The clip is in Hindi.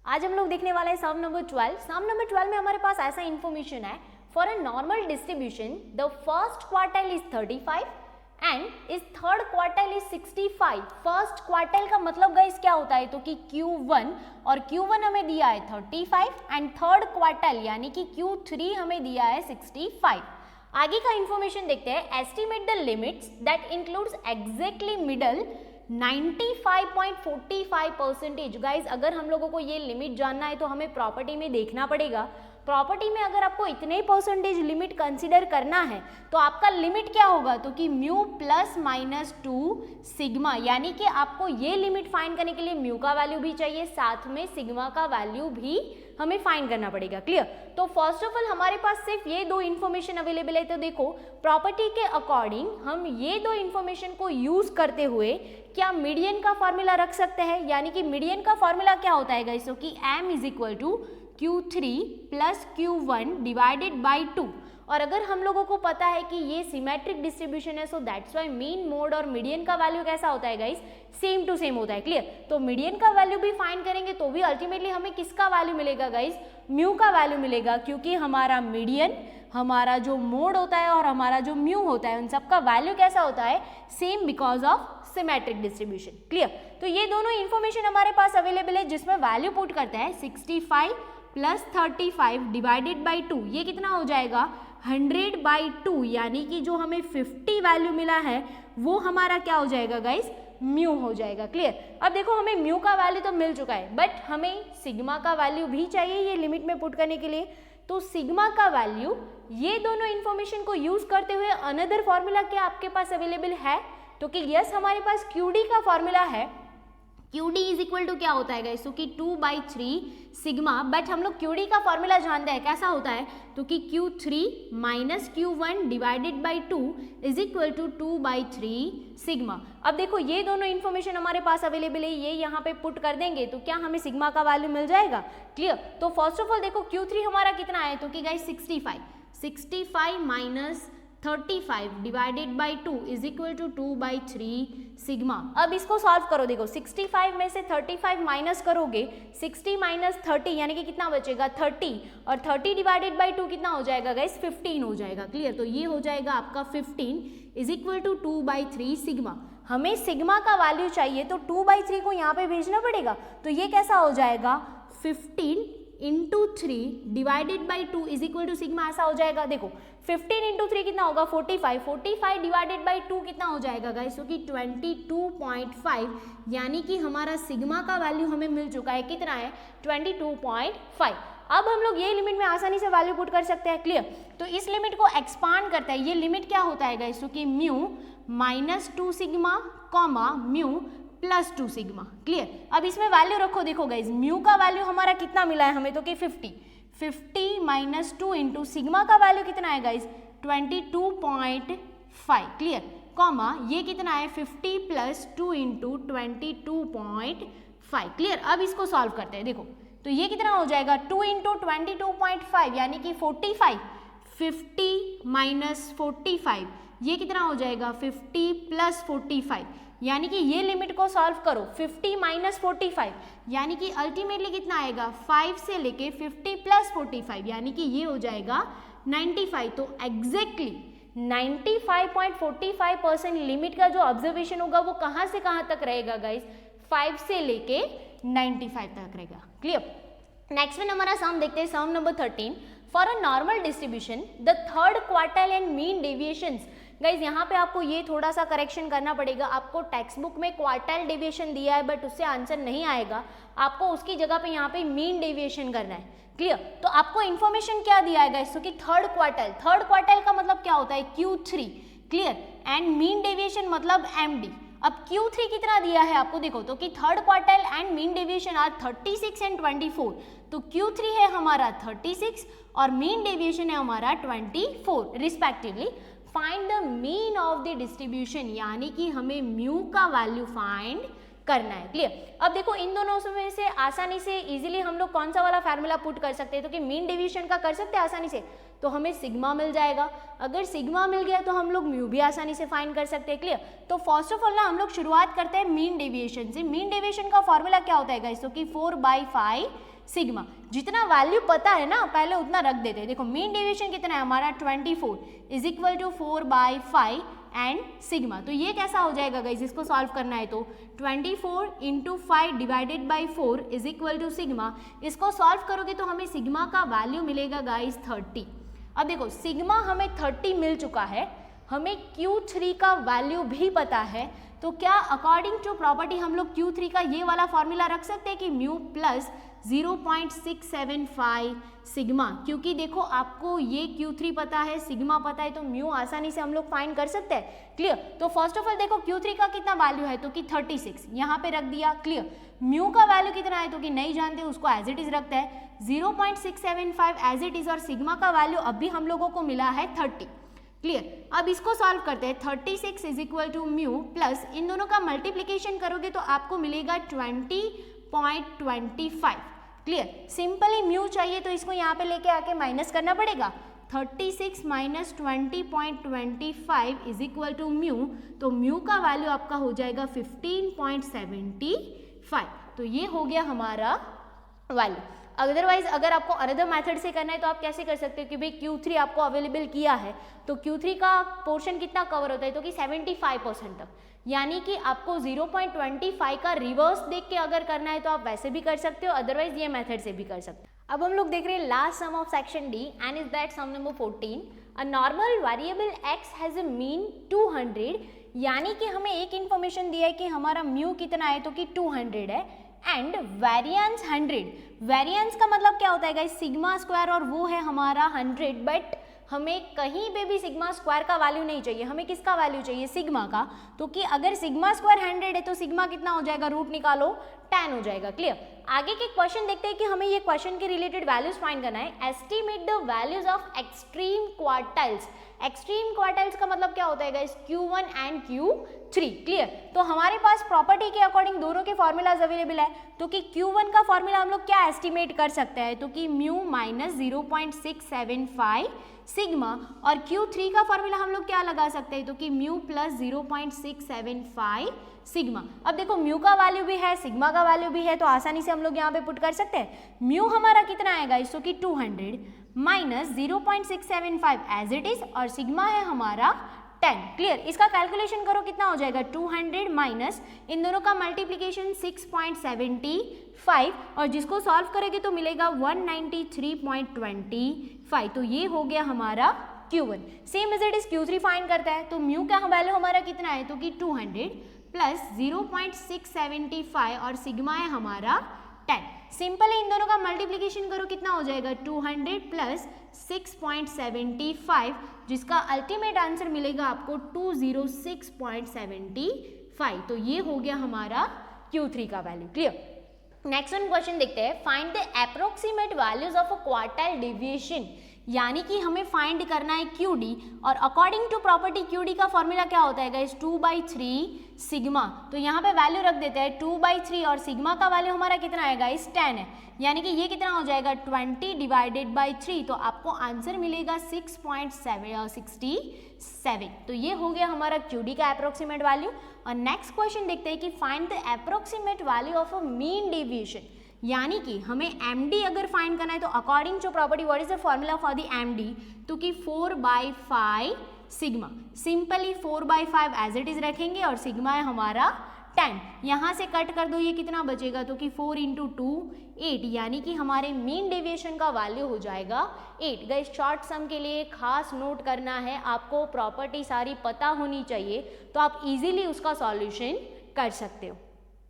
आज हम लोग देखने वाले हैं सम नंबर 12। सम नंबर 12 में हमारे पास ऐसा इंफॉर्मेशन है, for a normal distribution the first quartile is 35 and is third quartile is 65। First quartile का मतलब गाइस क्या होता है, तो कि Q1 और Q1 हमें दिया है 35 एंड थर्ड क्वार्टाइल यानी कि Q3 हमें दिया है 65। आगे का इंफॉर्मेशन देखते हैं। Estimate the limits that includes exactly middle 95.45%। Guys अगर हम लोगों को ये लिमिट जानना है तो हमें प्रॉपर्टी में देखना पड़ेगा। प्रॉपर्टी में अगर आपको इतने परसेंटेज लिमिट कंसीडर करना है तो आपका लिमिट क्या होगा, तो कि म्यू प्लस माइनस 2 सिग्मा, यानी कि आपको ये लिमिट फाइंड करने के लिए म्यू का वैल्यू भी चाहिए, साथ में सिग्मा का वैल्यू भी हमें फाइंड करना पड़ेगा। क्लियर। तो फर्स्ट ऑफ ऑल हमारे पास सिर्फ ये दो इन्फॉर्मेशन अवेलेबल है। तो देखो प्रॉपर्टी के अकॉर्डिंग हम ये दो इन्फॉर्मेशन को यूज करते हुए क्या मीडियन का फॉर्मूला रख सकते हैं, यानी कि मीडियन का फॉर्मूला क्या होता है गाइस, कि m is equal to Q3 plus Q1 divided by 2। और अगर हम लोगों को पता है कि ये सिमेट्रिक डिस्ट्रीब्यूशन है, so that's why mean, mode और मीडियन का वैल्यू कैसा होता है गाइस, सेम टू सेम होता है। क्लियर। तो मीडियन का वैल्यू भी फाइंड करेंगे तो भी अल्टीमेटली हमें किसका वैल्यू मिलेगा गाइस, म्यू का वैल्यू मिलेगा, क्योंकि हमारा मीडियन, हमारा जो मोड होता है और हमारा जो म्यू होता है उन सबका वैल्यू कैसा होता है, same, because of symmetric distribution. Clear. तो ये दोनों इंफॉर्मेशन हमारे पास अवेलेबल है जिसमें वैल्यू पुट करते हैं 65 प्लस 35 डिवाइडेड बाई 2, ये कितना हो जाएगा 100 बाई 2, यानी कि जो हमें 50 वैल्यू मिला है वो हमारा क्या हो जाएगा गाइस, म्यू हो जाएगा। क्लियर। अब देखो हमें म्यू का वैल्यू तो मिल चुका है, बट हमें सिग्मा का वैल्यू भी चाहिए ये लिमिट में पुट करने के लिए। तो सिग्मा का वैल्यू, ये दोनों इंफॉर्मेशन को यूज करते हुए अनदर फॉर्मूला क्या आपके पास अवेलेबल है, तो कि यस हमारे पास QD का फॉर्मूला है। QD इज इक्वल टू क्या होता है गाइस, तो कि 2/3 सिग्मा, बट हम लोग QD का फॉर्मूला जानते हैं कैसा होता है, तो कि Q3 minus Q1 divided by 2 is equal to 2/3 sigma. अब देखो ये दोनों इन्फॉर्मेशन हमारे पास अवेलेबल है, ये यहाँ पे पुट कर देंगे तो क्या हमें सिग्मा का वैल्यू मिल जाएगा। क्लियर। तो फर्स्ट ऑफ ऑल देखो Q3 हमारा कितना है, तो कि guys 65 minus 35 divided by 2 is equal to 2/3 sigma. अब इसको सॉल्व करो। देखो 65 में से 35 माइनस करोगे, 60 माइनस 30 यानी कि कितना बचेगा 30, और 30 डिवाइडेड बाई 2 कितना हो जाएगा गाइस, 15 हो जाएगा। क्लियर। तो ये हो जाएगा आपका 15 इज इक्वल टू 2/3 सिग्मा। हमें सिग्मा का वैल्यू चाहिए तो 2/3 को यहाँ पे भेजना पड़ेगा, तो ये कैसा हो जाएगा 15 into 3 divided by 2 is equal to sigma, ऐसा हो जाएगा। देखो 15 इंटू 3 कितना होगा 45 डिवाइडेड बाई 2 कितना हो जाएगा गाइस, कि 22.5, यानी कि हमारा सिग्मा का वैल्यू हमें मिल चुका है, कितना है 22.5। अब हम लोग ये लिमिट में आसानी से वैल्यू पुट कर सकते हैं। क्लियर। तो इस लिमिट को एक्सपांड करता है, ये लिमिट क्या होता है गाइस, कि mu minus 2 sigma comma mu plus 2 sigma. Clear. अब इसमें वैल्यू रखो। देखो गाइज म्यू का वैल्यू हमारा कितना मिला है हमें, तो कि 50 माइनस 2 इंटू सिग्मा का वैल्यू कितना है गाइज 22.5। क्लियर। कॉमा ये कितना है 50 प्लस 2 इंटू 22.5। क्लियर। अब इसको सॉल्व करते हैं। देखो तो ये कितना हो जाएगा 2 इंटू 22.5 यानी कि 45, 50 माइनस 45 ये कितना हो जाएगा 50 प्लस 45, यानी कि ये लिमिट को सॉल्व करो 50 माइनस 45 यानी कि अल्टीमेटली कितना आएगा 5 से लेके 50 प्लस 45 यानी कि ये हो जाएगा 95। तो एग्जैक्टली 95.45% लिमिट का जो ऑब्जर्वेशन होगा वो कहाँ से कहाँ तक रहेगा गाइस, 5 से लेके 95 तक रहेगा। क्लियर। नेक्स्ट में हमारा सम देखते हैं, sum number 13। For a normal distribution the third quartile and mean deviations. Guys यहाँ पे आपको ये थोड़ा सा करेक्शन करना पड़ेगा। आपको टेक्स्ट बुक में क्वार्टाइल डेविएशन दिया है बट उससे आंसर नहीं आएगा, आपको उसकी जगह पे यहाँ पे मीन डेविएशन करना है। क्लियर। तो आपको इन्फॉर्मेशन क्या दिया है गाइज, तो कि थर्ड क्वार्टाइल का मतलब क्या होता है Q3। Clear. And mean deviation मतलब MD। अब Q3 कितना दिया है आपको, देखो तो कि third quartile and mean deviation are 36 and 24। तो Q3 है हमारा 36 और मीन डेविएशन है हमारा 24 respectively. Find the mean of the distribution, यानी कि हमें म्यू का वैल्यू फाइंड करना है। क्लियर। अब देखो इन दोनों में से आसानी से इजीली हम लोग कौन सा वाला फार्मूला पुट कर सकते हैं, तो कि मीन डेविएशन का कर सकते हैं आसानी से, तो हमें सिग्मा मिल जाएगा। अगर सिग्मा मिल गया तो हम लोग म्यू भी आसानी से फाइंड कर सकते हैं। क्लियर। तो फर्स्ट ऑफ ऑल ना हम लोग शुरुआत करते हैं मीन डेविएशन से। मीन डेविएशन का फॉर्मूला क्या होता है गाइस, तो कि 4/5 सिग्मा। जितना वैल्यू पता है ना पहले उतना रख देते हैं। देखो मीन डेविएशन कितना है हमारा 24 is equal to 4/5 and sigma. तो ये कैसा हो जाएगा गाइज, इसको सॉल्व करना है तो 24 into 5 divided by 4 is equal to sigma. इसको सॉल्व करोगे तो हमें सिग्मा का वैल्यू मिलेगा गाइज 30। अब देखो सिग्मा हमें 30 मिल चुका है, हमें Q3 का वैल्यू भी पता है, तो क्या अकॉर्डिंग टू प्रॉपर्टी हम लोग Q3 का ये वाला फॉर्मूला रख सकते हैं कि म्यू प्लस 0.675 सिग्मा। क्योंकि देखो आपको ये Q3 पता है, सिग्मा पता है, तो म्यू आसानी से हम लोग फाइंड कर सकते हैं। क्लियर। तो फर्स्ट ऑफ ऑल देखो Q3 का कितना वैल्यू है तो कि 36, यहाँ पे रख दिया। क्लियर। म्यू का वैल्यू कितना है तो कि नहीं जानते, उसको एज इट इज रखते हैं 0.675 एज इट इज, और सिग्मा का वैल्यू अभी हम लोगों को मिला है 30। क्लियर। अब इसको सॉल्व करते हैं। 36 is equal to mu plus इन दोनों का मल्टीप्लीकेशन करोगे तो आपको मिलेगा 20.25। क्लियर। सिंपली म्यू चाहिए तो इसको यहाँ पे लेके आके माइनस करना पड़ेगा। 36 minus 20.25 is equal to mu, तो म्यू का वैल्यू आपका हो जाएगा 15.75। तो ये हो गया हमारा वैल्यू। अदरवाइज अगर आपको अनदर मेथड से करना है तो आप कैसे कर सकते हो कि भाई Q3 आपको अवेलेबल किया है तो Q3 का पोर्शन कितना कवर होता है तो कि 75% तक, यानी कि आपको 0.25 का रिवर्स देख के अगर करना है तो आप वैसे भी कर सकते हो, अदरवाइज ये मेथड से भी कर सकते हो। अब हम लोग देख रहे हैं last sum of section D and is that sum number 14। A normal variable x has a mean 200, यानी कि हमें एक इन्फॉर्मेशन दिया है कि हमारा म्यू कितना है तो कि 200 है एंड वेरिएंस 100। वेरिएंस का मतलब क्या होता है गाइस, सिग्मा स्क्वायर, और वो है हमारा 100, बट हमें कहीं पे भी सिग्मा स्क्वायर का वैल्यू नहीं चाहिए, हमें किसका वैल्यू चाहिए, सिग्मा का। तो कि अगर सिग्मा स्क्वायर 100 है तो सिग्मा कितना हो जाएगा, रूट निकालो 10 हो जाएगा। क्लियर। आगे के क्वेश्चन देखते हैं कि हमें ये क्वेश्चन के रिलेटेड वैल्यूज फाइंड करना है। Estimate the values of extreme quartiles. Extreme quartiles का मतलब क्या होता है guys, Q1 and Q3। Clear. तो हमारे पास प्रॉपर्टी के अकॉर्डिंग दोनों के फॉर्मूलाज अवेलेबल है, तो कि Q1 का फॉर्मूला हम लोग क्या एस्टिमेट कर सकते हैं तो कि म्यू माइनस 0.675 सिग्मा, और Q3 का फॉर्मूला हम लोग क्या लगा सकते हैं तो कि म्यू प्लस 0.675 सिग्मा। अब देखो म्यू का वैल्यू भी है, सिग्मा का वैल्यू भी है, तो आसानी से हम लोग यहाँ पे पुट कर सकते हैं। म्यू हमारा कितना आएगा इसको कि 200 माइनस 0.675 एज इट इज, और सिग्मा है हमारा 10। क्लियर। इसका कैलकुलेशन करो कितना हो जाएगा, 200 माइनस इन दोनों का मल्टीप्लीकेशन 6.75, और जिसको सॉल्व करेंगे तो मिलेगा 193.25। तो ये हो गया हमारा Q1। Same as it is Q3 find करता है, तो म्यू का वैल्यू हमारा कितना है तो कि 200 प्लस 0.675 और सिग्मा है हमारा 10। सिंपल है, इन दोनों का मल्टीप्लीकेशन करो कितना हो जाएगा 200 प्लस 6.75, जिसका अल्टीमेट आंसर मिलेगा आपको 206.75। तो ये हो गया हमारा Q3 का value. Clear. Next one question देखते हैं। Find the approximate values of a quartile deviation, यानी कि हमें फाइंड करना है QD, और अकॉर्डिंग टू प्रॉपर्टी QD का फॉर्मूला क्या होता है गाइस, 2/3 सिग्मा। तो यहाँ पे वैल्यू रख देते हैं 2/3, और सिग्मा का वैल्यू हमारा कितना है गाइस 10 है, यानी कि ये कितना हो जाएगा 20 डिवाइडेड बाई 3, तो आपको आंसर मिलेगा 6.67। तो ये हो गया हमारा QD का अप्रोक्सीमेट वैल्यू। और नेक्स्ट क्वेश्चन देखते हैं कि find the approximate value of a mean deviation, यानी कि हमें MD अगर फाइंड करना है तो according to property what is the formula for the MD, तो कि 4/5 सिग्मा। सिंपली 4/5 एज इट इज रखेंगे, और सिग्मा है हमारा 10। यहाँ से कट कर दो, ये कितना बचेगा तो कि 4 × 2 8, यानी कि हमारे मीन डेविएशन का वैल्यू हो जाएगा 8। गाइस शॉर्ट सम के लिए खास नोट करना है, आपको प्रॉपर्टी सारी पता होनी चाहिए, तो आप इजीली उसका सॉल्यूशन कर सकते हो।